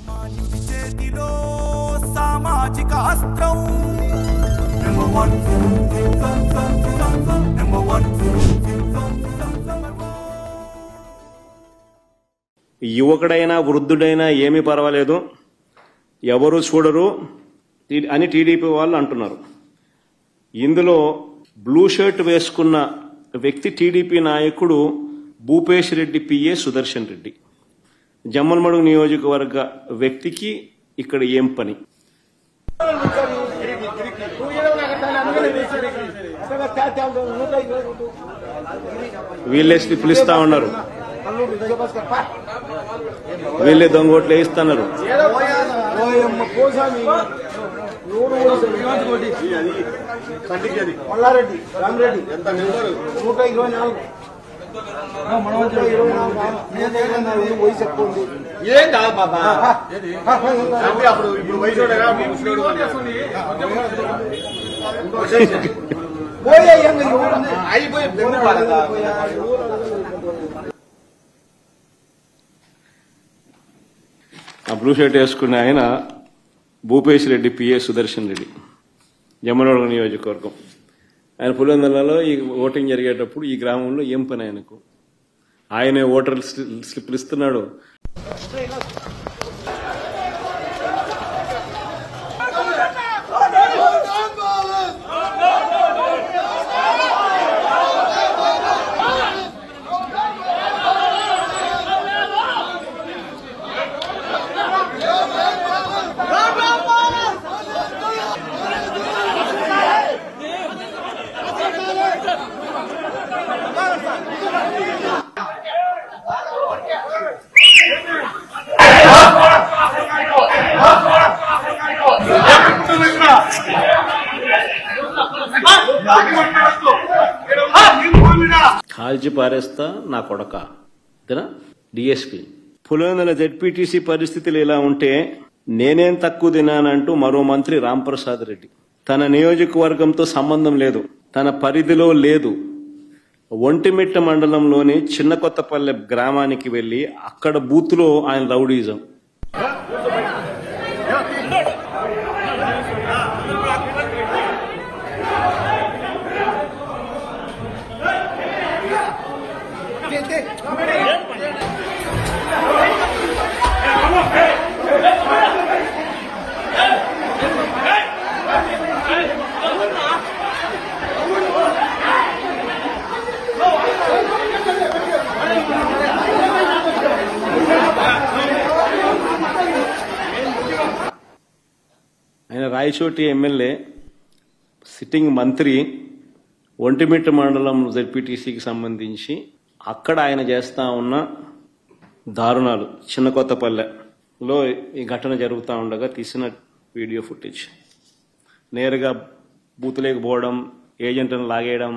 సామాన్యుడి చేతిలో సామాజిక అస్త్రం నెంబర్ 1 యువకుడైనా వృద్ధుడైనా ఏమీ పర్వాలేదు, ఎవరు చూడరు అని టీడీపీ వాళ్ళు అంటున్నారు. ఇందులో బ్లూ షర్ట్ వేసుకున్న వ్యక్తి టీడీపీ నాయకుడు భూపేష్ రెడ్డి పిఏ సుదర్శన్ రెడ్డి. జమ్మలమడుగు నియోజకవర్గ వ్యక్తికి ఇక్కడ ఏం పని? వీళ్ళే స్లిప్పులు ఇస్తా ఉన్నారు, వీళ్ళే దొంగోట్లు వేయిస్తున్నారు. మల్లారెడ్డి రామరెడ్డి 124 వయసు ఎక్కువ ఉంది. ఏం కాదు బాబా, అప్పుడు ఇప్పుడు వయసు అయిపోయి ఆ బ్లూ షర్ట్ వేసుకున్న ఆయన భూపేష్ రెడ్డి పిఏ సుదర్శన్ రెడ్డి, జమ్మలమడుగు నియోజకవర్గం. ఆయన పులివెందులలో ఈ ఓటింగ్ జరిగేటప్పుడు ఈ గ్రామంలో ఏం పని ఆయనకు? ఆయనే ఓటర్ స్లిప్లు ఇస్తున్నాడు. కాల్చి పారేస్తా నా కొడక డిఎస్పీ. పులివెందుల జెడ్పీటీసీ పరిస్థితులు ఇలా ఉంటే నేనేం తక్కువ తినానంటూ మరో మంత్రి రాంప్రసాద్ రెడ్డి తన నియోజకవర్గంతో సంబంధం లేదు, తన పరిధిలో లేదు, ఒంటిమిట్ట మండలంలోని చిన్న కొత్తపల్లె గ్రామానికి వెళ్లి అక్కడ బూత్లో ఆయన రౌడీజం. ఆయన రాయచోటి ఎమ్మెల్యే, సిట్టింగ్ మంత్రి, ఒంటిమిట్ట మండలం జెడ్పీటీసీకి సంబంధించి అక్కడ ఆయన చేస్తా ఉన్న దారుణాలు, చిన్న కొత్తపల్లెలో ఈ ఘటన జరుగుతూ ఉండగా తీసిన వీడియో ఫుటేజ్. నేరుగా బూతులేకి పోవడం, ఏజెంట్లను లాగేయడం.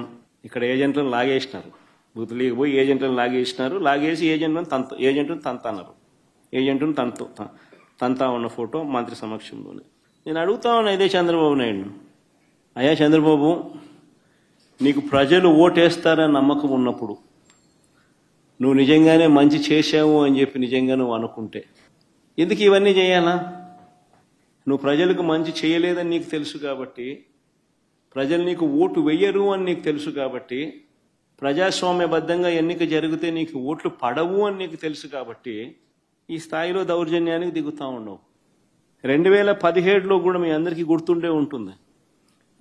ఇక్కడ ఏజెంట్లను లాగేసినారు, బూతులేకి పోయి ఏజెంట్లను లాగేసినారు. లాగేసి ఏజెంట్ను తంతన్నారు. ఏజెంట్ను తంతా ఉన్న ఫోటో మంత్రి సమక్షంలోనే. నేను అడుగుతా ఉన్నా ఇదే చంద్రబాబు నాయుడు, అయ్యా చంద్రబాబు, నీకు ప్రజలు ఓటేస్తారని నమ్మకం ఉన్నప్పుడు, నువ్వు నిజంగానే మంచి చేశావు అని చెప్పి నిజంగా నువ్వు అనుకుంటే ఎందుకు ఇవన్నీ చేయాలా? నువ్వు ప్రజలకు మంచి చేయలేదని నీకు తెలుసు కాబట్టి, ప్రజలు నీకు ఓటు వెయ్యరు అని నీకు తెలుసు కాబట్టి, ప్రజాస్వామ్యబద్ధంగా ఎన్నిక జరిగితే నీకు ఓట్లు పడవు అని నీకు తెలుసు కాబట్టి ఈ స్థాయిలో దౌర్జన్యానికి దిగుతా ఉండవు. 2017లో కూడా మీ అందరికీ గుర్తుండే ఉంటుంది,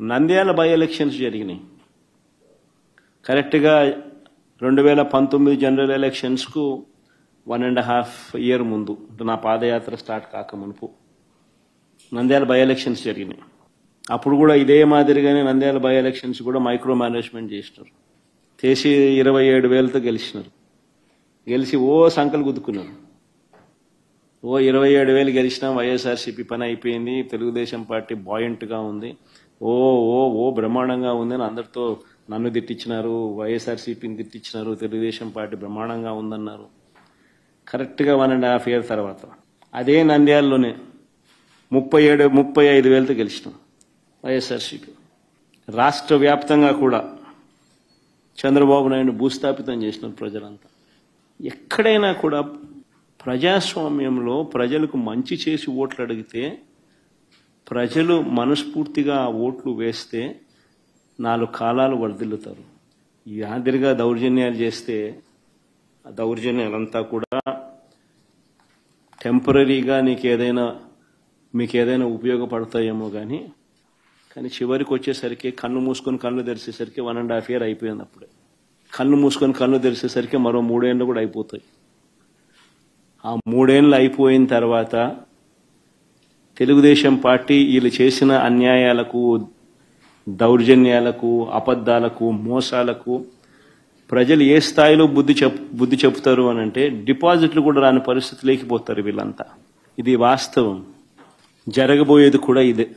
నంద్యాల బై ఎలక్షన్స్ జరిగినాయి. కరెక్ట్గా 2019 జనరల్ ఎలక్షన్స్కు 1.5 year ముందు, నా పాదయాత్ర స్టార్ట్ కాకమునుపు నంద్యాల బై ఎలక్షన్స్ జరిగినాయి. అప్పుడు కూడా ఇదే మాదిరిగానే నంద్యాల బై ఎలక్షన్స్ కూడా మైక్రో మేనేజ్మెంట్ చేసినారు. చేసి 27,000తో గెలిచినారు. గెలిచి సంకలు గుద్దుకున్నారు. 27,000 గెలిచినా వైఎస్ఆర్సీపీ పని అయిపోయింది, తెలుగుదేశం పార్టీ బాయింట్గా ఉంది, బ్రహ్మాండంగా ఉంది అని అందరితో నన్ను తిట్టించినారు, వైఎస్ఆర్సీపీని తిట్టించినారు, తెలుగుదేశం పార్టీ బ్రహ్మాండంగా ఉందన్నారు. కరెక్ట్గా 1.5 year తర్వాత అదే నంద్యాలలోనే 35,000తో గెలిచినాం వైఎస్ఆర్సీపీ. రాష్ట్ర వ్యాప్తంగా కూడా చంద్రబాబు నాయుడు భూస్థాపితం చేసినారు ప్రజలంతా. ఎక్కడైనా కూడా ప్రజాస్వామ్యంలో ప్రజలకు మంచి చేసి ఓట్లు అడిగితే ప్రజలు మనస్ఫూర్తిగా ఆ ఓట్లు వేస్తే 4 కాలాలు వర్ధిల్లుతారు. ఈ ఆదిరిగా దౌర్జన్యాలు చేస్తే ఆ దౌర్జన్యాలంతా కూడా టెంపరీగా మీకు ఏదైనా ఉపయోగపడతాయేమో కానీ చివరికి వచ్చేసరికి కన్ను మూసుకొని కళ్ళు తెరిచేసరికి 1.5 year అయిపోయింది. అప్పుడే కన్ను మూసుకొని కళ్ళు తెరిచేసరికి మరో 3 ఏళ్ళు కూడా అయిపోతాయి. ఆ 3 ఏళ్ళు అయిపోయిన తర్వాత తెలుగుదేశం పార్టీ వీళ్ళు చేసిన అన్యాయాలకు, దౌర్జన్యాలకు, అబద్ధాలకు, మోసాలకు ప్రజలు ఏ స్థాయిలో బుద్ధి చెప్తారు అని అంటే డిపాజిట్లు కూడా రాని పరిస్థితి లేకపోతారు వీళ్ళంతా. ఇది వాస్తవం. జరగబోయేది కూడా ఇదే.